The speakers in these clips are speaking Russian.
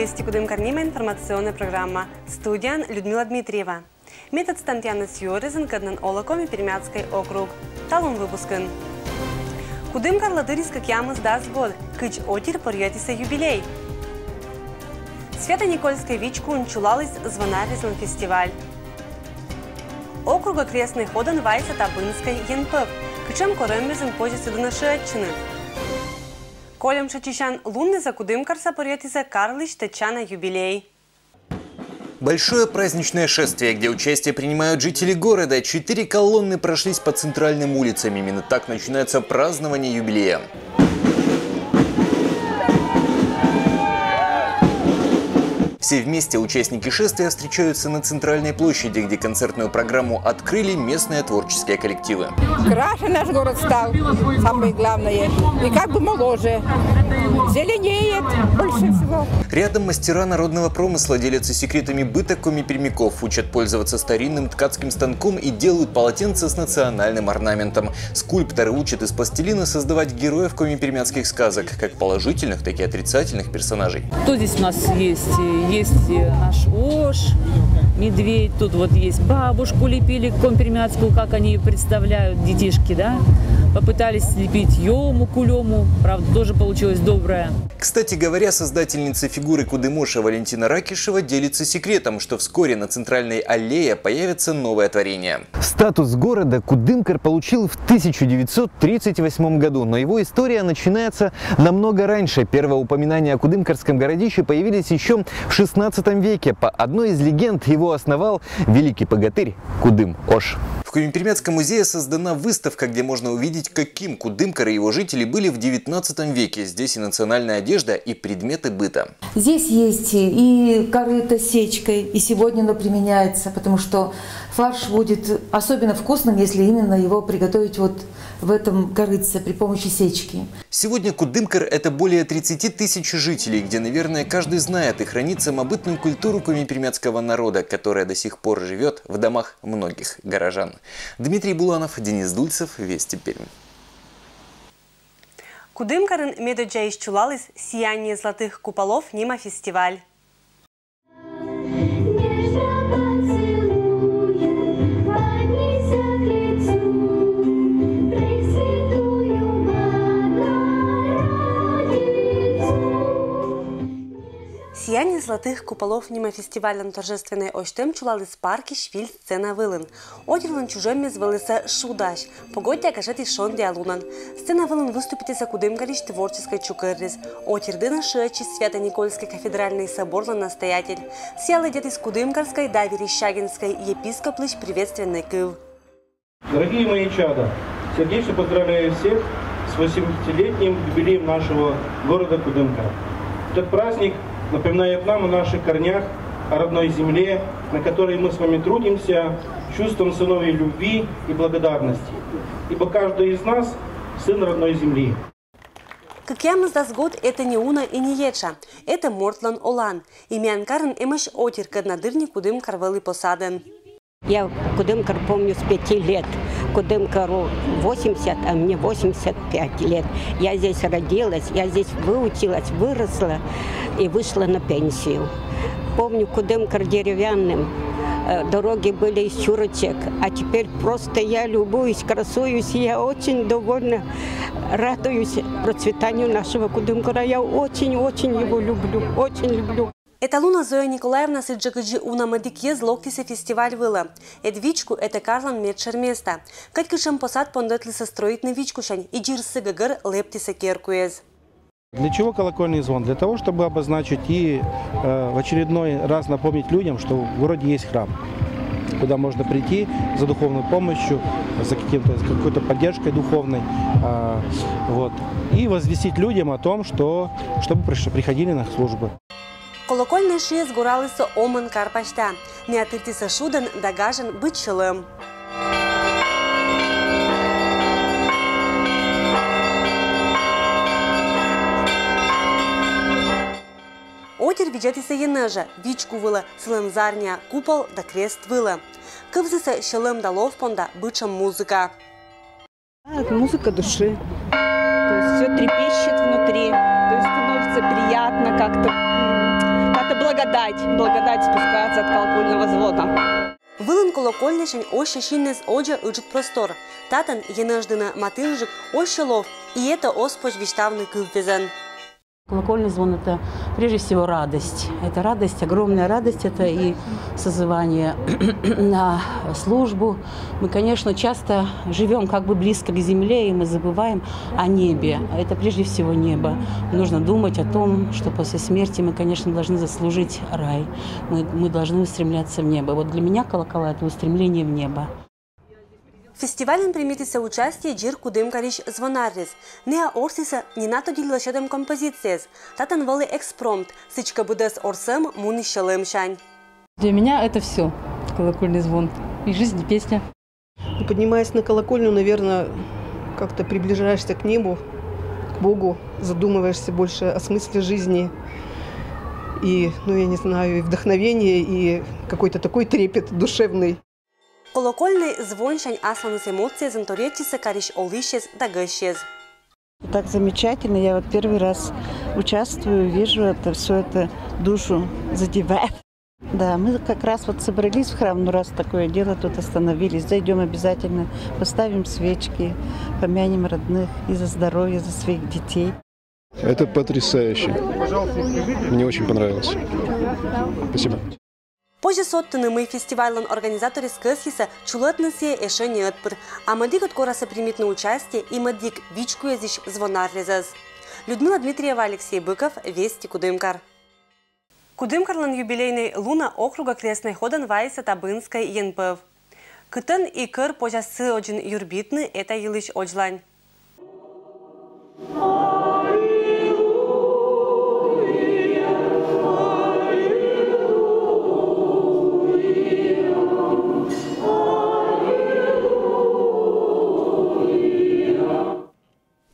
Вести Кудымкар-Нима информационная программа. Студия Людмила Дмитриева. Метод Стантьянес Юризен Каднан Олакоми Пермяцкий округ. Талон выпускан. Кудымкар ладыриска кямас даст год. Кыч отир порьетиса юбилей. Свято-Никольской вичку унчулалась звонаризен фестиваль. Округ окрестный ходан вайса Табынской ЕНП. Кычем корембезен позиции до нашетчины. Колем Шачищан лунный за Кудымкарса порьетиса Карлыч Тачана юбилей. Большое праздничное шествие, где участие принимают жители города. 4 колонны прошлись по центральным улицам. Именно так начинается празднование юбилея. Все вместе участники шествия встречаются на центральной площади, где концертную программу открыли местные творческие коллективы. Краше наш город стал, самое главное, и как бы моложе, зеленеет больше всего. Рядом мастера народного промысла делятся секретами быта коми-пермяков, учат пользоваться старинным ткацким станком и делают полотенца с национальным орнаментом. Скульпторы учат из пластилина создавать героев коми-пермяцких сказок, как положительных, так и отрицательных персонажей. Тут здесь у нас есть наш Ош, медведь, тут вот есть бабушку лепили коми-пермяцкую, как они ее представляют, детишки, да? Попытались слепить Йому, Кулему, правда, тоже получилось доброе. Кстати говоря, создательница фигуры Кудымоша Валентина Ракишева делится секретом, что вскоре на центральной аллее появится новое творение. Статус города Кудымкар получил в 1938 году, но его история начинается намного раньше. Первые упоминания о кудымкарском городище появились еще в 16 веке. По одной из легенд его основал великий богатырь Кудым-Ош. В Коми-Пермяцком музее создана выставка, где можно увидеть, каким Кудымкар и его жители были в 19 веке. Здесь и национальная одежда, и предметы быта. Здесь есть и корыто с сечкой, и сегодня оно применяется, потому что фарш будет особенно вкусным, если именно его приготовить вот в этом корыце при помощи сечки. Сегодня Кудымкар – это более 30 тысяч жителей, где, наверное, каждый знает и хранит самобытную культуру коми-пермяцкого народа, которая до сих пор живет в домах многих горожан. Дмитрий Буланов, Денис Дульцев, Вести Пермь. Кудымкарын медоджа исчулалась «Сияние золотых куполов» Нима фестиваль. Сияние золотых куполов Нима фестиваля на торжественной очтем чулалис парки швиль сцена вылын. Отерлан чужеми звалиса шудаш. Погодя кажет шон диалунан. Сцена вылын выступите за Кудымкарич творческой чукыррис. Отердына шечи Свято-Никольской кафедральный соборлан настоятель. Сиалы дед из Кудымкарской да Верещагинской епископлыч приветственный кыв. Дорогие мои чада, сердечно поздравляю всех с 80-летним юбилеем нашего города Кудымкар. Этот праздник напоминает нам о наших корнях, о родной земле, на которой мы с вами трудимся, чувством сыновей любви и благодарности. Ибо каждый из нас – сын родной земли. Как я даст год, это не Уна и не Еча, это Мортлан Олан. Имян Карен эмаш отир, каднадырни Кудымкар вели посаден. Я Кудымкар помню с 5 лет. Кудымкару 80, а мне 85 лет. Я здесь родилась, я здесь выучилась, выросла и вышла на пенсию. Помню Кудымкар деревянным, дороги были из чурочек, а теперь просто я любуюсь, красуюсь, я очень довольна, радуюсь процветанию нашего Кудымкара. Я очень-очень его люблю, очень люблю. Это Луна Зоя Николаевна сиджакаджи уна мадикье злоктисе фестиваль выла. Эдвичку это Карлан медшер места. Катькишем посад пондетлиса строить на вичкушань и джирсы гагар лептиса керкуез. Для чего колокольный звон? Для того, чтобы обозначить и в очередной раз напомнить людям, что в городе есть храм, куда можно прийти за духовной помощью, за какой-то поддержкой духовной, вот, и возвестить людям о том, чтобы приходили на службы. Колокольный шиес горалися оман карпашта. Не отыртися шудан дагажен быть шелым. Отир виджатися енежа, вичку выла, сылымзарня, купол да крест выла. Кывзыса шелым далов понда бычам музыка. Это музыка души. То есть все трепещет внутри. То есть становится приятно как-то благодать спускается от колокольного звона. Вилин колокольничень ось щінне з оджа учить простор. Татан є наждена матинжик ось щелов, и это оспоч виштавный кыввезен. Колокольный звон – это прежде всего радость. Это радость, огромная радость, это и созывание на службу. Мы, конечно, часто живем как бы близко к земле, и мы забываем о небе. Это прежде всего небо. Нужно думать о том, что после смерти мы, конечно, должны заслужить рай. Мы должны устремляться в небо. Вот для меня колокола – это устремление в небо. Фестивален примітиться участі джір кудимкаріш звонарріз. Не орсіса ні нато ділила щодем композицієс. Татан вали експромт, сичка буде з орсем муни щелем шань. Для меня это все, колокольный звон, и жизнь, и песня. Поднимаясь на колокольню, наверное, как-то приближаешься к небу, к Богу, задумываешься больше о смысле жизни. И, я не знаю, и вдохновение, и какой-то такой трепет душевный. Колокольний звоншань асланус емоции занторечиса кариш олишес да гъщез. Так замечательно. Я вот первый раз участвую, вижу это, все это душу задевает. Да, мы как раз вот собрались в храм, раз такое дело, тут остановились. Зайдем обязательно, поставим свечки, помянем родных и за здоровье, за своих детей. Это потрясающе. Мне очень понравилось. Спасибо. Позже соттынымый фестивален организаторы скъсхиса чулăтнăсие эше не отпыр, а мăдик откораса примит на участие и мăдик вичкуезиш звонаррезăз. Людмила Дмитриева, Алексей Быков, Вести Кудымкар. Кудымкарлан юбилейный луна округа крестный ходен вайса Табынской ЕНПВ. Кытын и кыр пожасы один юрбитны это йылыш оджлань.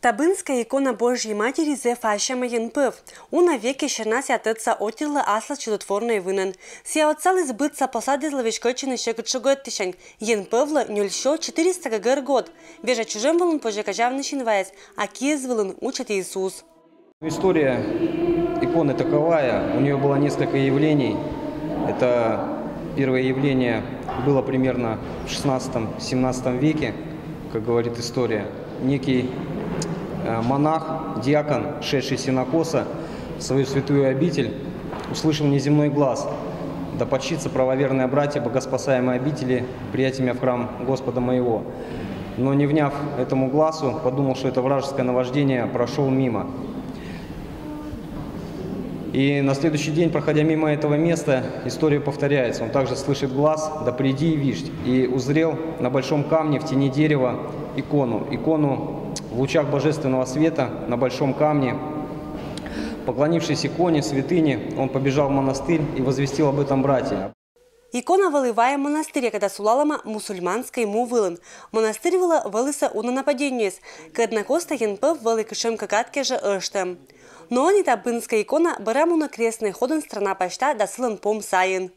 Табынская икона Божьей Матери зе фашема ЕНПВ. Уна веке щерна святыца отирла асла чудотворной вынен. Сия отцал избытца посады зловещкочины щекотшуготтищань. ЕНПВла нюльщо 400 гагар год. Вежа чужим вылын пожекажавныщин ваяс, а киез вылын учит Иисус. История иконы таковая. У нее было несколько явлений. Это первое явление было примерно в 16-17 веке, как говорит история. Некий монах, диакон, шедший с сенокоса в свою святую обитель, услышал неземной глас: «Да почтится правоверные братья богоспасаемой обители приятиями в храм Господа моего». Но не вняв этому гласу, подумал, что это вражеское наваждение, прошел мимо. И на следующий день, проходя мимо этого места, история повторяется. Он также слышит глас: «Да приди и вишь». И узрел на большом камне в тени дерева икону в лучах божественного света на большом камне. Поклонившись иконе, святыне, он побежал в монастырь и возвестил об этом братьям. Икона выливая монастырь, когда сулалама мусульманской му вылын. Монастырь выла вылыса уна нападеньес, когда коста ЕНПВ вылы кышем какатке же ыштем. Но он и табынская икона бараму на крестный ходен страна почта да сылын пом сайын.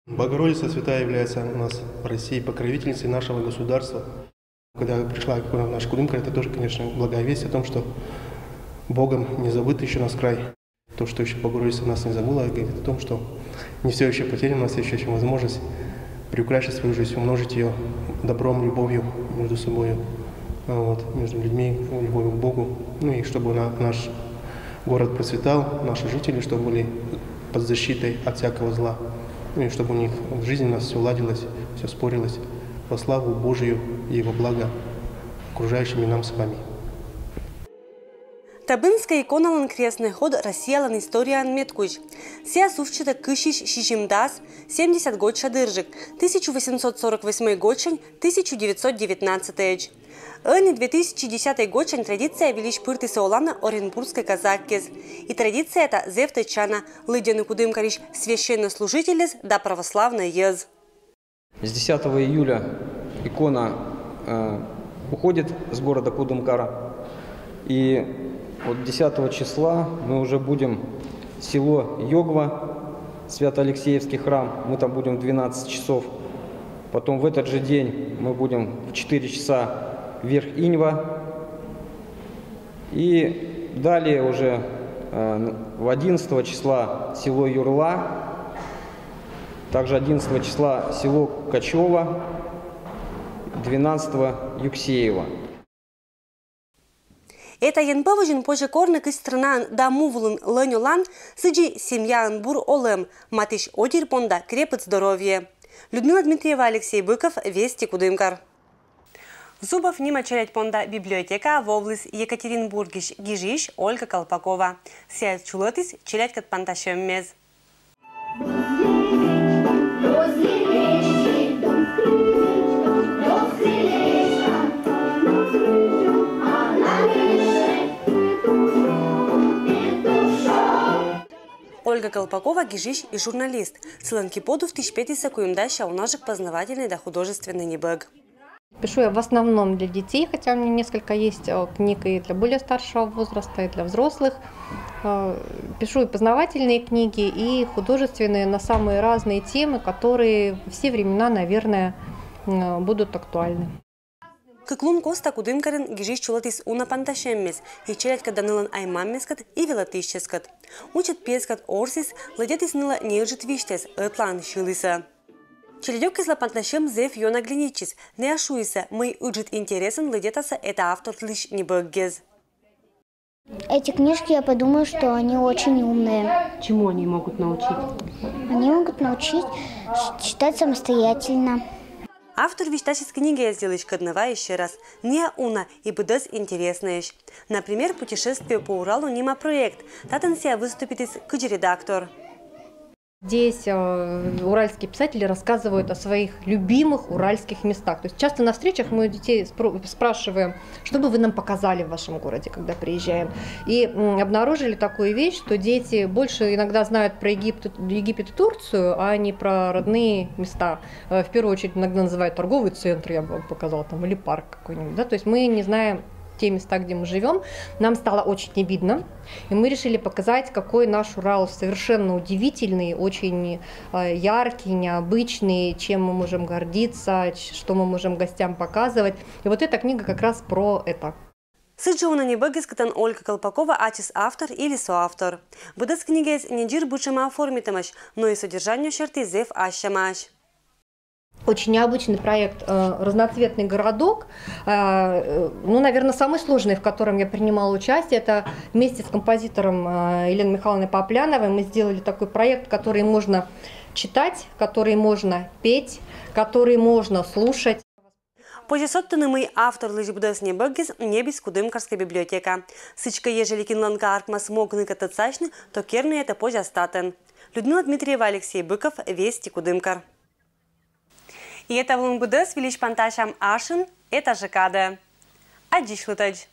Богородица Святая является у нас в России покровительницей нашего государства. Когда пришла икона в наш Кудымкар, это тоже, конечно, благая весть о том, что Богом не забыт еще наш край. То, что еще Богородица нас не забыла, говорит о том, что не все еще потеряно, у нас есть еще возможность приукрасить свою жизнь, умножить ее добром, любовью между собой, между людьми, любовью к Богу. И чтобы наш город процветал, наши жители, чтобы были под защитой от всякого зла. И чтобы у них в жизни у нас все ладилось, все спорилось во славу Божию и во благо окружающими нам с вами. Табынская икона лан крестный ход Россия лан история меткуч. Сия сувчата кышиш шишимдас 70 год шадыржик, 1848 годшень, 1919. În 2010 годшень традиция велиш пырты сеолана Оренбургской казаккез. И традиция эта зевтычана лыдяны кудымкариш священнослужителес да православный ез. С 10 июля икона уходит с города Кудымкара. И вот 10 числа мы уже будем село Йогва, Свято-Алексеевский храм. Мы там будем в 12 часов. Потом в этот же день мы будем в 4 часа Верх Иньва. И далее уже в 11 числа село Юрла, также 11 числа село Качево, 12 Юксеево. Это янбавыжин позже корник из страна дамувлын лынюлан сыджи семья анбур олем, матыш одир понда крепот здоровье. Людмила Дмитриева, Алексей Быков, Вести Кудымкар. Зубов нима черять понда библиотека Вовлыс Екатеринбургиш Гижиш Ольга Колпакова. Сяет чулотис черять кат панташем мез. Ольга Колпакова – гижиш и журналист. Сыланки поду в тишпетиса куюмдаща у наших познавательный да художественный небэг. Пишу я в основном для детей, хотя у меня несколько есть книг и для более старшего возраста, и для взрослых. Пишу и познавательные книги, и художественные на самые разные темы, которые во все времена, наверное, будут актуальны. Кыклун коста кудымкарын гижиш чулатис уна панташеммес, и черять каданылан аймаммескат и велатищескат. Учат пескат орсис, ладетис ныла неужит виштес, этлан шилиса. Чередёк изла панташем зев йона глиничис, не ашуиса, мой уджит интересен ладетаса это автор лишь не бэггез. Эти книжки, я подумаю, что они очень умные. Чему они могут научить? Они могут научить читать самостоятельно. Автор вещтащит книги я сделаешь каднова еще раз. Не уна и будешь интересная. Например, путешествие по Уралу нима проект. Татансия выступит из кыджи-редактор. Здесь уральские писатели рассказывают о своих любимых уральских местах. То есть часто на встречах мы у детей спрашиваем, что бы вы нам показали в вашем городе, когда приезжаем. И обнаружили такую вещь, что дети больше иногда знают про Египет и Турцию, а не про родные места. В первую очередь иногда называют торговый центр, я бы вам показала, там, или парк какой-нибудь. Да? То есть мы не знаем те места, где мы живем. Нам стало очень обидно, и мы решили показать, какой наш Урал совершенно удивительный, очень яркий, необычный, чем мы можем гордиться, что мы можем гостям показывать. И вот эта книга как раз про это. Сыджауна небэгискатан Ольга Колпакова ачис автор или соавтор. Выдаст книга не джир бучама оформитамаш, но и содержанию черты зев ащамаш. Очень необычный проект «Разноцветный городок». Ну, наверное, самый сложный, в котором я принимала участие. Это вместе с композитором Еленой Михайловной Попляновой мы сделали такой проект, который можно читать, который можно петь, который можно слушать. Позже соттанный автор лишь будес не бэггис не без Кудымкарская библиотека. Сычка ежели кинланка аркмас могны катацачны, то керный это позже статен. Людмила Дмитриева, Алексей Быков, Вести Кудымкар. И это был МГДС Велич Панташам Ашин, это ЖКД. Адиш лутадж.